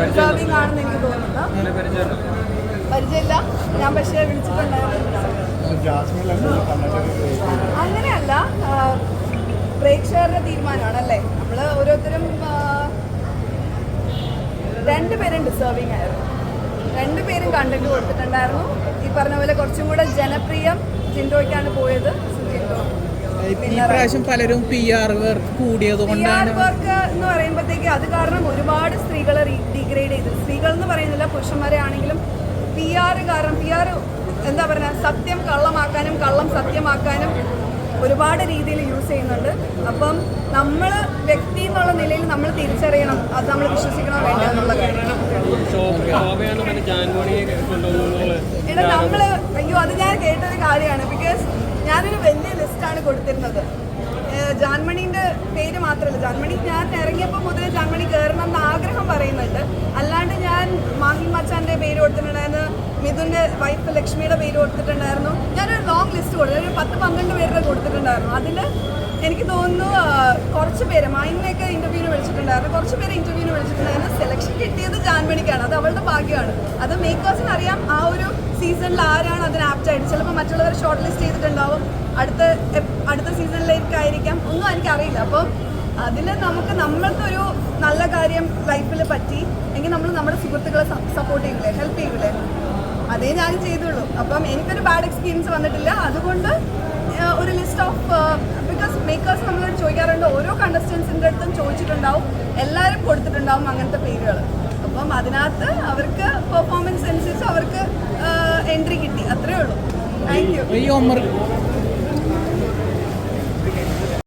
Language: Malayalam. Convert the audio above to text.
ഡിസേർവിംഗ് ആണെന്ന് എനിക്ക് തോന്നുന്നു. പരിചയമില്ല, ഞാൻ പക്ഷേ വിളിച്ചിട്ടുണ്ടായിരുന്നു. അങ്ങനെയല്ല, പ്രേക്ഷകരുടെ തീരുമാനമാണല്ലേ. നമ്മൾ ഓരോരുത്തരും രണ്ടുപേരും ഡിസേർവിംഗ് ആയിരുന്നു, രണ്ടുപേരും കണ്ടന്റ് കൊടുത്തിട്ടുണ്ടായിരുന്നു. ഈ പറഞ്ഞ പോലെ കുറച്ചും കൂടെ ജനപ്രിയം ജിൻഡോയ്ക്കാണ് പോയത്. ഇപ്രാവശ്യം പലരും PR വർക്ക് കൂടിയതുകൊണ്ടാണ്. PR വർക്ക് എന്ന് പറയുമ്പോഴത്തേക്ക് അത് കാരണം ഒരുപാട് സ്ത്രീകളെ ഡീഗ്രേഡ് ചെയ്തു. സ്ത്രീകൾ എന്ന് പറയുന്നില്ല, പുരുഷന്മാരെ ആണെങ്കിലും PR കാരണം PR എന്താ പറയുക, സത്യം കള്ളമാക്കാനും കള്ളം സത്യമാക്കാനും ഒരുപാട് രീതിയിൽ യൂസ് ചെയ്യുന്നുണ്ട്. അപ്പം നമ്മൾ വ്യക്തി എന്നുള്ള നിലയിൽ നമ്മൾ തിരിച്ചറിയണം, അത് നമ്മൾ വിശ്വസിക്കണോ വേണ്ട എന്നുള്ള കാര്യം. എടാ നമ്മൾ അയ്യോ, അത് ഞാൻ കേട്ടൊരു കാര്യമാണ്. ബിക്കോസ് ഞാനൊരു വലിയ ലിസ്റ്റാണ് കൊടുത്തിരുന്നത്. ജാൻമണീൻ്റെ പേര് മാത്രമല്ല, ജാൻമണി ഞാൻ ഇറങ്ങിയപ്പോൾ മുതൽ ജാൻമണി കയറണം എന്ന് ആഗ്രഹം പറയുന്നുണ്ട്. അല്ലാണ്ട് ഞാൻ മാഹി മച്ചാൻ്റെ പേര് കൊടുത്തിട്ടുണ്ടായിരുന്നു, മിഥുൻ്റെ വൈഫ് ലക്ഷ്മിയുടെ പേര് കൊടുത്തിട്ടുണ്ടായിരുന്നു. ഞാനൊരു ലോങ് ലിസ്റ്റ് കൊടുത്തു, ഒരു 10-12 പേരുടെ കൊടുത്തിട്ടുണ്ടായിരുന്നു. അതിൽ എനിക്ക് തോന്നുന്നു കുറച്ച് പേര് മൈനിനെയൊക്കെ ഇൻ്റർവ്യൂവിന് വിളിച്ചിട്ടുണ്ടായിരുന്നു, കുറച്ച് പേര് ഇൻ്റർവ്യൂവിന് വിളിച്ചിട്ടുണ്ടായിരുന്നു. സെലക്ഷൻ കിട്ടിയത് ജാൻമണിക്കാണ്, അത് അവളുടെ ഭാഗ്യമാണ്. അത് മേക്കേഴ്സിന് അറിയാം ആ ഒരു സീസണിൽ ആരാണ് അതിന് ആപ്റ്റായിട്ട്. ചിലപ്പോൾ മറ്റുള്ളവർ ഷോർട്ട് ലിസ്റ്റ് ചെയ്തിട്ടുണ്ടാവും, അടുത്ത സീസണിലേക്കായിരിക്കാം, ഒന്നും എനിക്കറിയില്ല. അപ്പം അതിൽ നമുക്ക് നമ്മൾക്ക് ഒരു നല്ല കാര്യം ലൈഫിൽ പറ്റി എങ്കിൽ നമ്മൾ നമ്മുടെ സുഹൃത്തുക്കളെ സപ്പോർട്ട് ചെയ്യില്ലേ, ഹെൽപ്പ് ചെയ്യില്ലേ, അതേ ഞാൻ ചെയ്തുള്ളൂ. അപ്പം എനിക്കൊരു ബാഡ് എക്സ്പീരിയൻസ് വന്നിട്ടില്ല. അതുകൊണ്ട് ഒരു ലിസ്റ്റ് ഓഫ് ബിക്കോസ് മേക്കേഴ്സ് നമ്മളോട് ചോദിക്കാറുണ്ട്, ഓരോ കണ്ടസ്റ്റൻസിൻ്റെ അടുത്തും ചോദിച്ചിട്ടുണ്ടാവും, എല്ലാവരും കൊടുത്തിട്ടുണ്ടാവും അങ്ങനത്തെ പേരുകൾ. അപ്പം അതിനകത്ത് അവർക്ക് പെർഫോമൻസ് അനുസരിച്ച് അവർക്ക് എൻട്രി കിട്ടി, അത്രേ ഉള്ളൂ. Thank you.